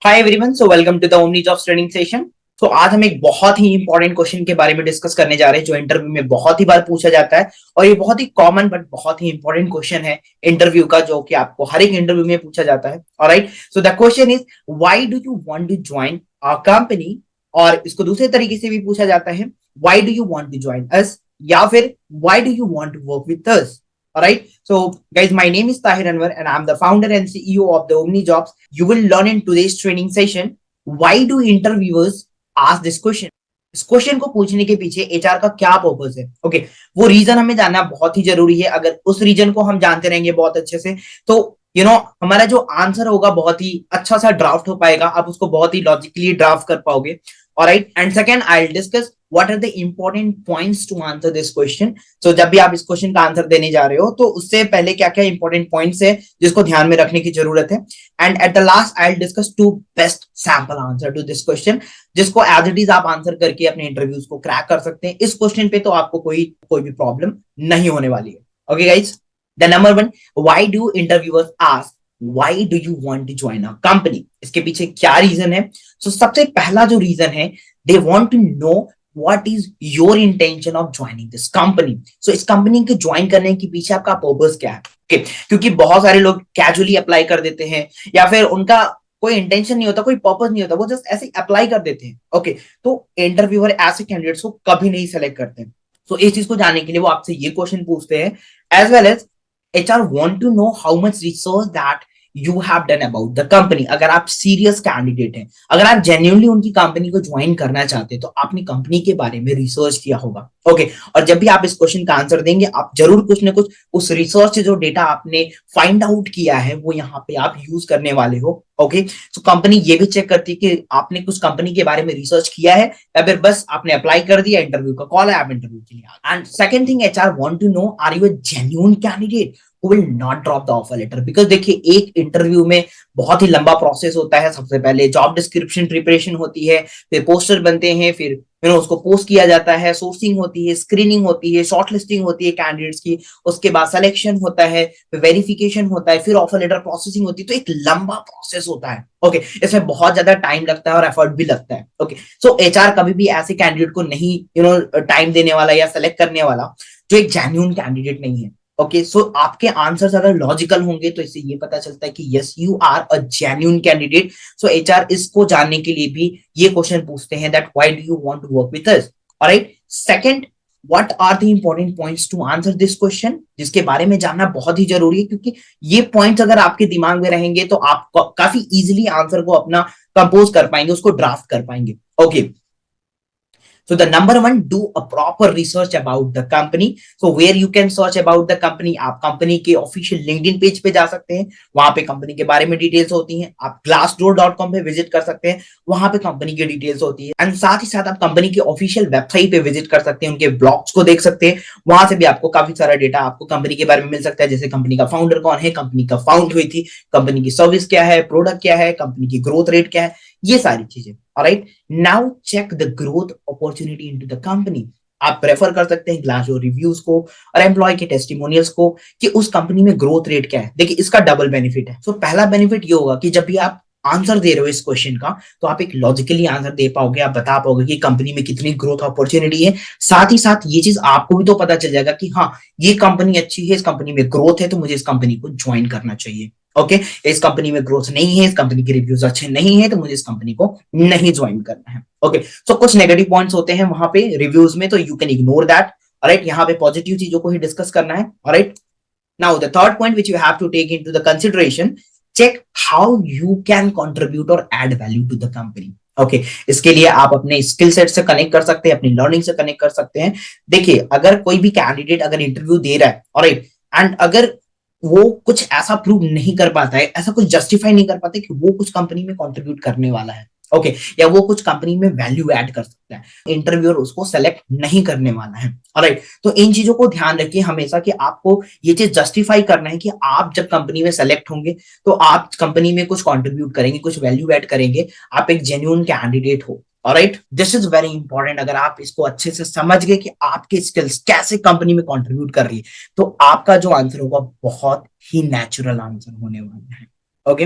Hi everyone, so welcome to the Omni Jobs training session. तो आज हम एक बहुत ही इंपॉर्टेंट क्वेश्चन के बारे में डिस्कस करने जा रहे हैं जो इंटरव्यू में बहुत ही बार पूछा जाता है। और ये बहुत ही कॉमन बट बहुत ही इंपॉर्टेंट क्वेश्चन है इंटरव्यू का, जो कि आपको हर एक इंटरव्यू में पूछा जाता है। Alright, so the question is why do you want to join our company. और इसको दूसरे तरीके से भी पूछा जाता है, why do you want to join us, या फिर why do you want to work with us. Alright, so guys, my name is Tahir Anwar and I'm the founder and CEO of the Omni Jobs. You will learn in today's training session why do interviewers ask this question. इस question को पूछने के पीछे HR का क्या purpose है। Okay, वो reason हमें जानना बहुत ही जरूरी है। अगर उस रीजन को हम जानते रहेंगे बहुत अच्छे से, तो हमारा जो आंसर होगा बहुत ही अच्छा सा ड्राफ्ट हो पाएगा। आप उसको बहुत ही लॉजिकली ड्राफ्ट कर पाओगे। Alright, and second I will discuss what are the important points to answer this question. So जब भी आप इस क्वेश्चन का आंसर देने जा रहे हो तो उससे पहले क्या क्या इंपॉर्टेंट पॉइंट्स है जिसको ध्यान में रखने की जरूरत है। And at the last I will discuss two best sample answer to this question, जिसको एज इट इज आप आंसर करके अपने इंटरव्यूज को क्रैक कर सकते हैं। इस क्वेश्चन पे तो आपको कोई भी प्रॉब्लम नहीं होने वाली है। Okay guys, the number one, why do interviewers ask why do you want to join a company. इसके पीछे क्या रीजन है? सो सबसे पहला जो रीजन है, they want to know what is your intention of joining this company. So इस company के ज्वाइन करने के पीछे आपका पर्पस क्या है? okay. क्योंकि बहुत सारे लोग कैजुअली अप्लाई कर देते हैं, या फिर उनका कोई इंटेंशन नहीं होता, कोई पर्पस नहीं होता, वो जस्ट ऐसे अप्लाई कर देते हैं। ओके, तो इंटरव्यूअर ऐसे कैंडिडेट्स को कभी नहीं सेलेक्ट करते। तो इस चीज को जानने के लिए वो आपसे ये क्वेश्चन पूछते हैं, as well as HR want to know how much research that you have done about the company. अगर आप सीरियस कैंडिडेट हैं, अगर आप जेन्युइनली उनकी कंपनी को ज्वाइन करना चाहते हैं, तो आपने कंपनी के बारे में रिसर्च किया होगा। ओके, और जब भी आप इस क्वेश्चन का आंसर देंगे, आप जरूर कुछ ना कुछ उस रिसर्च से जो डेटा आपने फाइंड आउट किया है वो यहाँ पे आप यूज करने वाले हो। ओके, तो कंपनी ये भी चेक करती है कि आपने कुछ कंपनी के बारे में रिसर्च किया है, या फिर बस आपने अप्लाई कर दिया, इंटरव्यू का कॉल है, आप इंटरव्यू के लिए आ गए। And second thing, HR want to know are you a genuine candidate who will not drop the offer letter. Because देखिए, एक इंटरव्यू में बहुत ही लंबा प्रोसेस होता है। सबसे पहले जॉब डिस्क्रिप्शन प्रिपरेशन होती है, फिर पोस्टर बनते हैं, फिर उसको पोस्ट किया जाता है, सोर्सिंग होती है, स्क्रीनिंग होती है, शॉर्ट लिस्टिंग होती है कैंडिडेट्स की, उसके बाद सिलेक्शन होता है, फिर वेरिफिकेशन होता है, फिर ऑफर लेटर प्रोसेसिंग होती है। तो एक लंबा प्रोसेस होता है। ओके, इसमें बहुत ज्यादा टाइम लगता है और एफर्ट भी लगता है। ओके, सो एचआर कभी भी ऐसे कैंडिडेट को नहीं टाइम देने वाला या सेलेक्ट करने वाला जो एक जेन्युइन कैंडिडेट नहीं है। ओके, सो आपके आंसर्स अगर लॉजिकल होंगे तो इससे ये पता चलता है कि yes, you are a genuine candidate. So HR इसको जानने के लिए भी ये क्वेश्चन पूछते हैं, that why do you want to work with us. Alright, second, what are the important points to answer this question, जिसके बारे में जानना बहुत ही जरूरी है, क्योंकि ये पॉइंट्स अगर आपके दिमाग में रहेंगे तो आप काफी इजिली आंसर को अपना कंपोज कर पाएंगे, उसको ड्राफ्ट कर पाएंगे। Okay, so the number one, do a proper research about the company. So where you can search about the company, आप कंपनी के ऑफिशियल लिंक्डइन पेज पे जा सकते हैं, वहां पे कंपनी के बारे में डिटेल्स होती हैं। आप glassdoor.com पे विजिट कर सकते हैं, वहां पे कंपनी की डिटेल्स होती है। एंड साथ ही साथ आप कंपनी की ऑफिशियल वेबसाइट पे विजिट कर सकते हैं, उनके ब्लॉग्स को देख सकते हैं। वहां से भी आपको काफी सारा डेटा आपको कंपनी के बारे में मिल सकता है, जैसे कंपनी का फाउंडर कौन है, कंपनी कब फाउंड हुई थी, कंपनी की सर्विस क्या है, प्रोडक्ट क्या है, कंपनी की ग्रोथ रेट क्या है, ये सारी चीजें। Alright, now check the growth opportunity into the company. आप प्रेफर कर सकते हैं ग्लासडोर रिव्यूज को और एम्प्लॉय के टेस्टिमोनियल्स को कि उस कंपनी में ग्रोथ रेट क्या है। देखिए, इसका डबल बेनिफिट है। सो पहला बेनिफिट ये होगा कि जब भी आप आंसर दे रहे हो इस क्वेश्चन का, तो आप एक लॉजिकली आंसर दे पाओगे, आप बता पाओगे कि कंपनी में कितनी ग्रोथ अपॉर्चुनिटी है। साथ ही साथ ये चीज आपको भी तो पता चल जाएगा कि हाँ, ये कंपनी अच्छी है, इस कंपनी में ग्रोथ है, तो मुझे इस कंपनी को ज्वाइन करना चाहिए। ओके, इस कंपनी में ग्रोथ नहीं है, इस कंपनी के रिव्यूज अच्छे नहीं है, तो मुझे इस कंपनी को नहीं ज्वाइन करना है। ओके, सो कुछ नेगेटिव पॉइंट्स होते हैं वहां पे रिव्यूज में, तो you can ignore that. Alright, यहाँ पे पॉजिटिव चीजों को ही डिस्कस करना है। Alright, now the third point which you have to take into the consideration, check how you can contribute और add value to the company. Okay, इसके लिए आप अपने स्किल सेट से कनेक्ट कर सकते हैं, अपनी लर्निंग से कनेक्ट कर सकते हैं। देखिए, अगर कोई भी कैंडिडेट अगर इंटरव्यू दे रहा है, ऑलराइट, एंड अगर वो कुछ ऐसा प्रूव नहीं कर पाता है, ऐसा कुछ जस्टिफाई नहीं कर पाता कि वो कुछ कंपनी में कंट्रीब्यूट करने वाला है, ओके, या वो कुछ कंपनी में वैल्यू ऐड कर सकता है, इंटरव्यूअर उसको सेलेक्ट नहीं करने वाला है। ऑलराइट, तो इन चीजों को ध्यान रखिए हमेशा कि आपको ये चीज जस्टिफाई करना है कि आप जब कंपनी में सेलेक्ट होंगे तो आप कंपनी में कुछ कंट्रीब्यूट करेंगे, कुछ वैल्यू ऐड करेंगे, आप एक जेन्युइन कैंडिडेट हो। Alright, this is very important. अगर आप इसको अच्छे से समझ गए कि आपके स्किल्स कैसे कंपनी में कंट्रीब्यूट कर रही है, तो आपका जो आंसर होगा बहुत ही नेचुरल आंसर होने वाला है। ओके,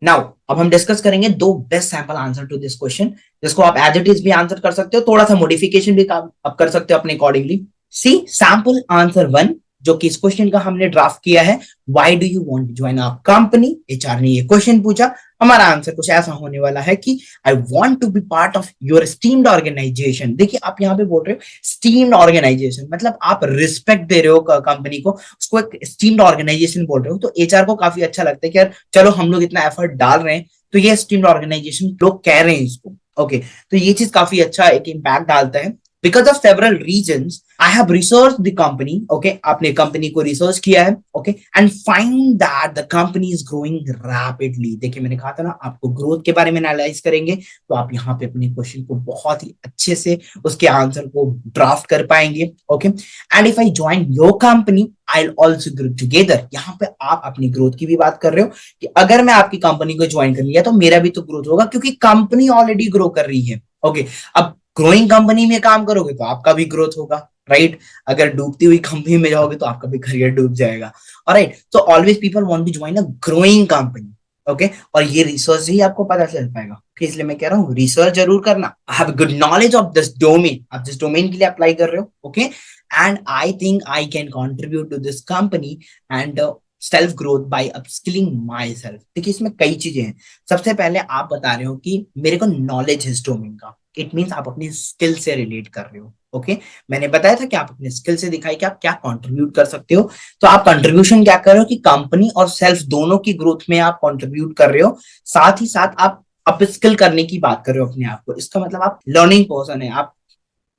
नाउ अब हम डिस्कस करेंगे दो best sample answer to this question, जिसको आप एज इट इज भी आंसर कर सकते हो, थोड़ा सा मॉडिफिकेशन भी आप कर सकते हो अपने accordingly. See sample answer one, जो कि इस क्वेश्चन का हमने ड्राफ्ट किया है, why do you want to join our company. HR ने ये क्वेश्चन पूछा, हमारा आंसर कुछ ऐसा होने वाला है कि I want to be part of your esteemed organisation. देखिए आप यहाँ पे बोल रहे हो स्टीम्ड ऑर्गेनाइजेशन, मतलब आप रिस्पेक्ट दे रहे हो कंपनी को, उसको एक स्टीम्ड ऑर्गेनाइजेशन बोल रहे हो, तो एचआर को काफी अच्छा लगता है कि यार चलो हम लोग इतना एफर्ट डाल रहे हैं, तो ये स्टीम्ड ऑर्गेनाइजेशन लोग कह रहे हैं इसको। ओके, तो ये चीज काफी अच्छा एक इम्पैक्ट डालता है। Because of several reasons I have research the company. Okay, आपने कंपनी को रिसर्च किया है, okay, and find that the company is growing rapidly. देखिए मैंने कहा था ना आपको ग्रोथ के बारे में एनालाइज करेंगे, तो आप यहाँ पे अपने क्वेश्चन को बहुत ही अच्छे से उसके आंसर को ड्राफ्ट कर पाएंगे। Okay, and if I join your company I also grow together. यहाँ पे आप अपनी ग्रोथ की भी बात कर रहे हो कि अगर मैं आपकी कंपनी को ज्वाइन कर लिया तो मेरा भी तो ग्रोथ होगा, क्योंकि कंपनी ऑलरेडी ग्रो कर रही है। ओके, अब ग्रोइंग कंपनी में काम करोगे तो आपका भी ग्रोथ होगा, राइट। अगर डूबती हुई कंपनी में जाओगे तो आपका भी करियर डूब जाएगा। Alright, so always people want to join a growing company. Okay, और ये रिसर्च से ही आपको पता चल पाएगा, इसलिए मैं कह रहा हूँ रिसर्च जरूर करना। Have good knowledge of this domain, आप जिस डोमेन के लिए अप्लाई कर रहे हो। Okay, and I think I can contribute to this company and self growth by upskilling myself. देखिए इसमें कई चीजें हैं। सबसे पहले आप बता रहे हो कि मेरे को नॉलेज है इस डोमेन का, इट मीन्स आप अपनी स्किल से रिलेट कर रहे हो। ओके, मैंने बताया था कि आप अपने स्किल से दिखाई कि आप क्या कंट्रीब्यूट कर सकते हो, तो आप कंट्रीब्यूशन क्या कर रहे हो कि कंपनी और सेल्फ दोनों की ग्रोथ में आप कंट्रीब्यूट कर रहे हो। साथ ही साथ आप अपस्किल करने की बात कर रहे हो अपने आप को, इसका मतलब आप लर्निंग पर्सन है, आप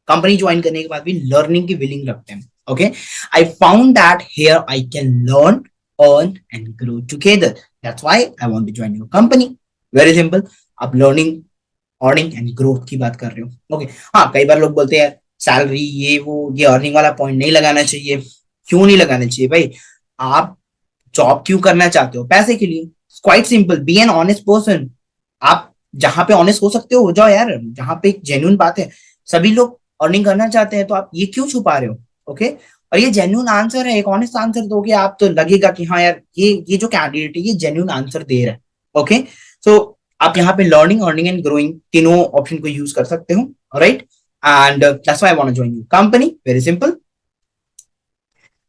कंपनी ज्वाइन करने के बाद भी लर्निंग की विलिंग रखते हैं। Okay, I found that here I can learn, earn and grow together, that's why I want to join your company. Very simple, आप लर्निंग, अर्निंग एंड ग्रोथ की बात कर रहे हो। ओके, हाँ कई बार लोग बोलते हैं यार सैलरी ये वो, ये अर्निंग वाला पॉइंट नहीं लगाना चाहिए। क्यों नहीं लगाना चाहिए भाई? आप जॉब क्यों करना चाहते हो? पैसे के लिए। Quite simple, be an honest person. आप जहां पे ऑनेस्ट हो सकते हो जाओ यार, जहां पे एक जेन्युइन बात है। सभी लोग अर्निंग करना चाहते हैं, तो आप ये क्यों छुपा रहे हो? ओके, और ये जेन्युइन आंसर है, एक ऑनेस्ट आंसर दोगे आप तो लगेगा कि हाँ यार ये जो कैंडिडेट है ये जेन्युइन आंसर दे रहा है। ओके, सो आप यहाँ पे लर्निंग, अर्निंग एंड ग्रोइंग तीनों ऑप्शन को यूज कर सकते हो, right. And that's why I want to join your company, very simple.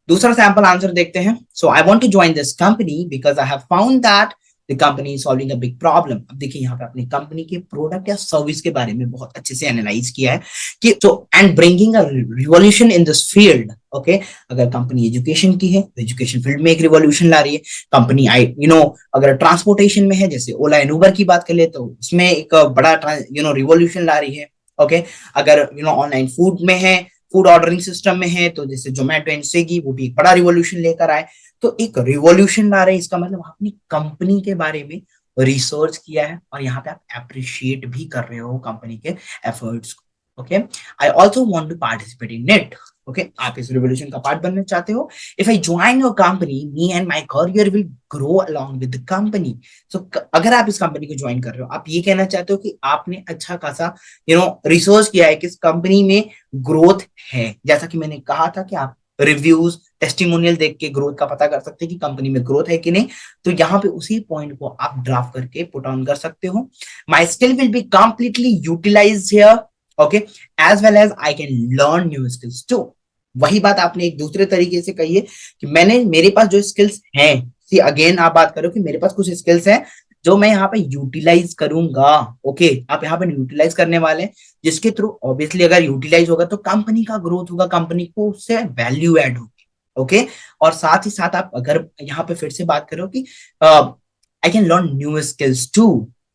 दूसरा सैंपल आंसर देखते हैं। So I want to join this company because I have found that the company is solving a big problem. अब देखिए यहाँ पे अपनी company के product या सर्विस के बारे में बहुत अच्छे से एनालाइज किया है कि तो and bringing a revolution in this field. Okay, अगर कंपनी एजुकेशन की है तो एजुकेशन फील्ड में एक रिवॉल्यूशन ला रही है। कंपनी आई अगर ट्रांसपोर्टेशन में है, जैसे ओला एंड उबर की बात कर ले, तो उसमें एक बड़ा रिवॉल्यूशन ला रही है। ओके, अगर ऑनलाइन फूड में है, फूड ऑर्डरिंग सिस्टम में है, तो जैसे जोमेटो एंड स्विगी, वो भी एक बड़ा रिवॉल्यूशन लेकर आए। तो एक रिवॉल्यूशन ला रहे हैं, इसका मतलब अपनी कंपनी के बारे में रिसर्च किया है, और यहाँ पे आप अप्रिशिएट भी कर रहे हो कंपनी के एफर्ट्स को। Okay, I also want to participate in it. Okay, आप इस रिवॉल्यूशन का पार्ट बनना चाहते हो। If I join your company, me and my career will grow along with the company. So अगर आप इस कंपनी को ज्वाइन कर रहे हो, आप ये कहना चाहते हो कि आपने अच्छा खासा रिसर्च किया है कि इस कंपनी में ग्रोथ है। जैसा कि मैंने कहा था कि आप रिव्यूज, टेस्टिमोनियल देख के ग्रोथ का पता कर सकते हैं कि कंपनी में ग्रोथ है कि नहीं। तो यहाँ पे उसी पॉइंट को आप ड्राफ्ट करके पुट ऑन कर सकते हो। My skill will be completely utilise here, okay, as well as I can learn new skills too. वही बात आपने एक दूसरे तरीके से कही है कि मेरे पास जो स्किल्स हैं, सी अगेन आप बात करो कि मेरे पास कुछ स्किल्स हैं जो मैं यहाँ पे यूटिलाइज करूंगा। ओके, आप यहाँ पे यूटिलाइज करने वाले हैं, जिसके थ्रू ऑब्वियसली अगर यूटिलाइज होगा तो कंपनी का ग्रोथ होगा, कंपनी को उससे वैल्यू ऐड होगी। ओके, और साथ ही साथ आप अगर यहाँ पे फिर से बात करो कि I can learn new skills too,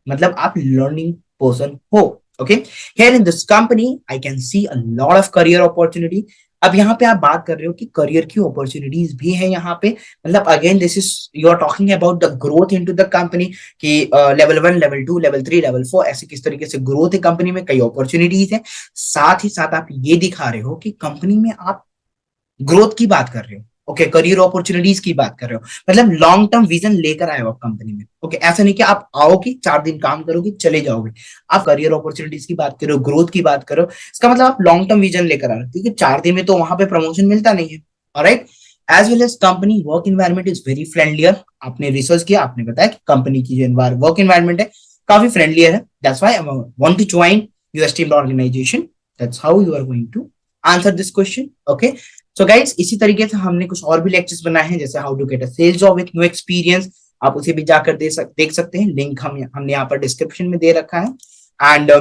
मतलब आप लर्निंग पर्सन हो। Okay, here in this company I can see a lot of career opportunity. अब यहाँ पे आप बात कर रहे हो कि करियर की अपॉर्चुनिटीज भी है यहाँ पे, मतलब again this is you are talking about the growth into the company कि लेवल 1, लेवल 2, लेवल 3, लेवल 4 ऐसे किस तरीके से ग्रोथ है कंपनी में, कई अपॉर्चुनिटीज है। साथ ही साथ आप ये दिखा रहे हो कि कंपनी में आप ग्रोथ की बात कर रहे हो। ओके, करियर अपॉर्चुनिटीज की बात कर रहे हो, मतलब लॉन्ग टर्म विजन लेकर आए हो आप कंपनी में। ओके, ऐसा नहीं कि आप आओगे 4 दिन काम करोगे चले जाओगे। आप करियर अपॉर्चुनिटीज की बात करो, ग्रोथ की बात करो, इसका मतलब आप लॉन्ग टर्म विजन लेकर आ रहे हो, क्योंकि 4 दिन में तो वहां पे प्रमोशन मिलता नहीं है। Alright, as well as company work environment is very friendlier. आपने रिसर्च किया, आपने बताया कि कंपनी की जो वर्क इन्वायरमेंट है काफी फ्रेंडलियर है। That's why I want to join your esteemed organisation. That's how you are going to answer this question. Okay, so guys, इसी तरीके से हमने कुछ और भी लेक्चर्स बनाए हैं, जैसे how to get a sales job with no experience. आप उसे भी जाकर देख सकते हैं, लिंक हमने यहाँ पर डिस्क्रिप्शन में दे रखा है। एंड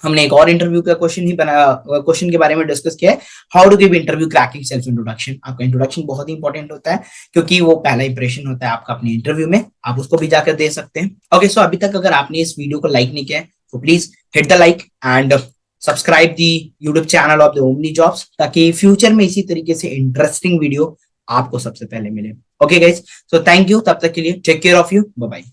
हमने एक और इंटरव्यू का क्वेश्चन ही बनाया, क्वेश्चन के बारे में डिस्कस किया है, how to give interview cracking self introduction. आपका इंट्रोडक्शन बहुत ही इंपॉर्टेंट होता है, क्योंकि वो पहला इंप्रेशन होता है आपका अपने इंटरव्यू में। आप उसको भी जाकर दे सकते हैं। ओके, सो अभी तक अगर आपने इस वीडियो को लाइक नहीं किया है तो please hit the like and subscribe the YouTube channel of the Omni jobs, ताकि फ्यूचर में इसी तरीके से इंटरेस्टिंग वीडियो आपको सबसे पहले मिले। Okay guys, so thank you, तब तक के लिए take care of you, bye bye.